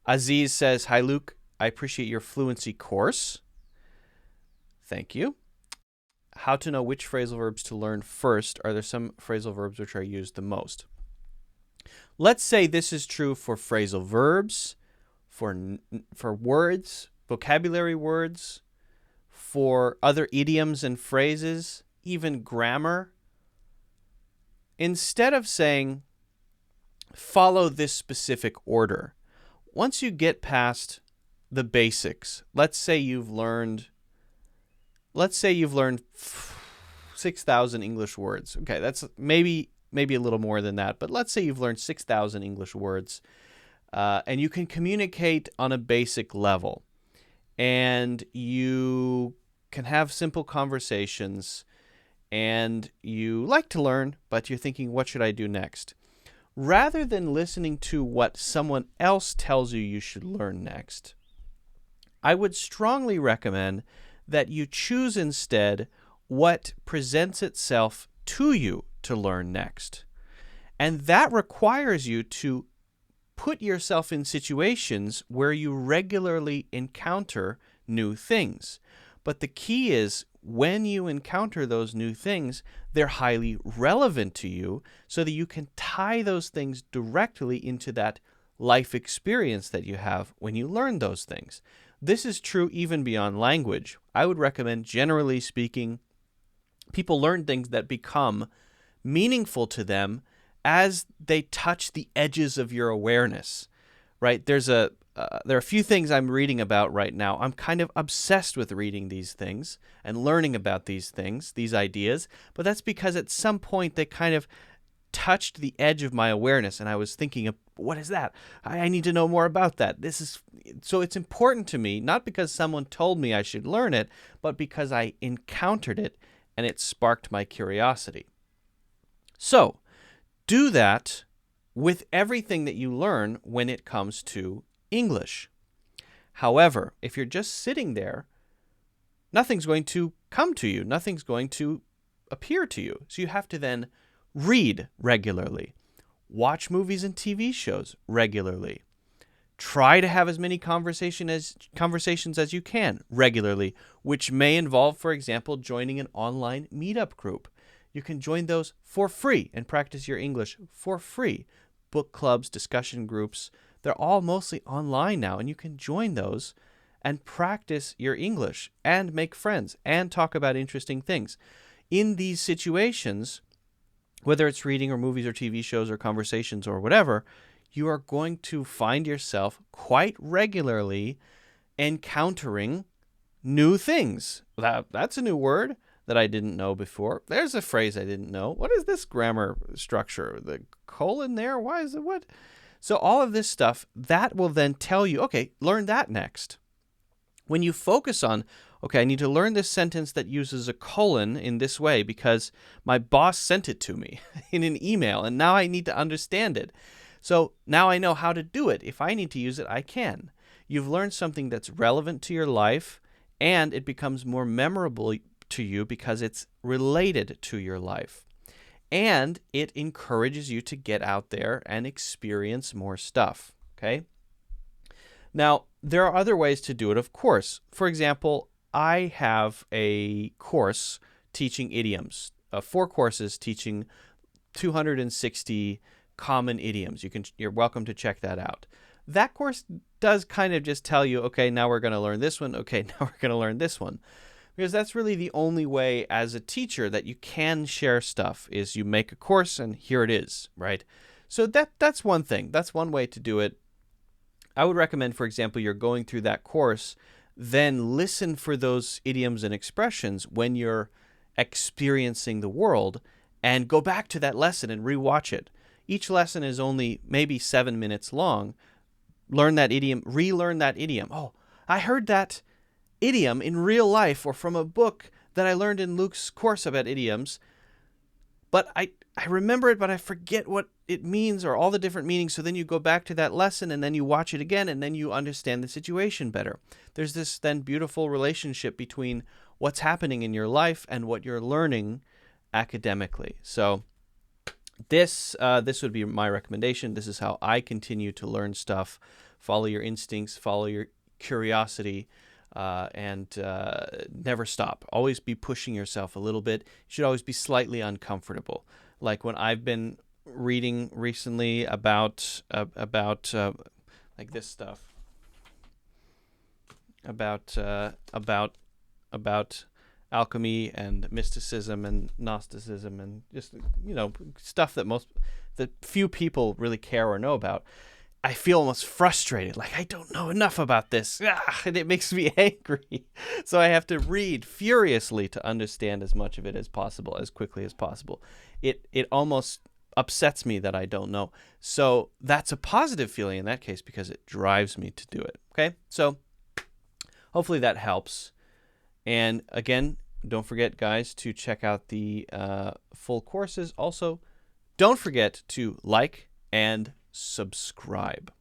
Aziz says, "Hi, Luke. I appreciate your fluency course." Thank you. How to know which phrasal verbs to learn first? Are there some phrasal verbs which are used the most? Let's say this is true for phrasal verbs, for words, vocabulary words, for other idioms and phrases, even grammar. Instead of saying, follow this specific order, once you get past the basics, let's say you've learned 6,000 English words. Okay, that's maybe a little more than that, but let's say you've learned 6,000 English words, and you can communicate on a basic level, and you can have simple conversations, and you like to learn, but you're thinking, what should I do next? Rather than listening to what someone else tells you should learn next, I would strongly recommend that you choose instead what presents itself to you to learn next. And that requires you to put yourself in situations where you regularly encounter new things. But the key is, when you encounter those new things, they're highly relevant to you so that you can tie those things directly into that life experience that you have when you learn those things. This is true even beyond language. I would recommend, generally speaking, people learn things that become meaningful to them as they touch the edges of your awareness, right? There are a few things I'm reading about right now. I'm kind of obsessed with reading these things and learning about these things, these ideas, but that's because at some point they kind of touched the edge of my awareness, and I was thinking of, what is that? I need to know more about that. So it's important to me, not because someone told me I should learn it, but because I encountered it and it sparked my curiosity. So do that with everything that you learn when it comes to English. However, if you're just sitting there, nothing's going to come to you. Nothing's going to appear to you. So you have to then read regularly, watch movies and TV shows regularly, try to have as many conversations as you can regularly, which may involve, for example, joining an online meetup group. You can join those for free and practice your English for free. Book clubs, discussion groups, they're all mostly online now, and you can join those and practice your English and make friends and talk about interesting things. In these situations, whether it's reading or movies or TV shows or conversations or whatever, you are going to find yourself quite regularly encountering new things. That's a new word that I didn't know before. There's a phrase I didn't know. What is this grammar structure? The colon there? Why is it what? So all of this stuff, that will then tell you, okay, learn that next. When you focus on, okay, I need to learn this sentence that uses a colon in this way because my boss sent it to me in an email, and now I need to understand it. So now I know how to do it. If I need to use it, I can. You've learned something that's relevant to your life, and it becomes more memorable to you because it's related to your life. And it encourages you to get out there and experience more stuff, okay? Now, there are other ways to do it, of course. For example, I have a course teaching idioms, 4 courses teaching 260 common idioms. You're welcome to check that out. That course does kind of just tell you, okay, now we're going to learn this one. Okay, now we're going to learn this one. Because that's really the only way as a teacher that you can share stuff, is you make a course and here it is, right? So that's one thing. That's one way to do it. I would recommend, for example, you're going through that course, then listen for those idioms and expressions when you're experiencing the world, and go back to that lesson and rewatch it. Each lesson is only maybe 7 minutes long. Learn that idiom, relearn that idiom. Oh, I heard that idiom in real life or from a book that I learned in Luke's course about idioms, but I remember it, but I forget what it means or all the different meanings. So then you go back to that lesson and then you watch it again and then you understand the situation better. There's this then beautiful relationship between what's happening in your life and what you're learning academically. So this would be my recommendation. This is how I continue to learn stuff follow your instincts, follow your curiosity, and never stop. Always be pushing yourself a little bit. You should always be slightly uncomfortable. Like when I've been reading recently about like this stuff about alchemy and mysticism and Gnosticism and just stuff that few people really care or know about. I feel almost frustrated, like I don't know enough about this, and it makes me angry. So I have to read furiously to understand as much of it as possible, as quickly as possible. It almost upsets me that I don't know. So that's a positive feeling in that case because it drives me to do it. Okay, so hopefully that helps. And again, don't forget, guys, to check out the full courses. Also, don't forget to like and subscribe.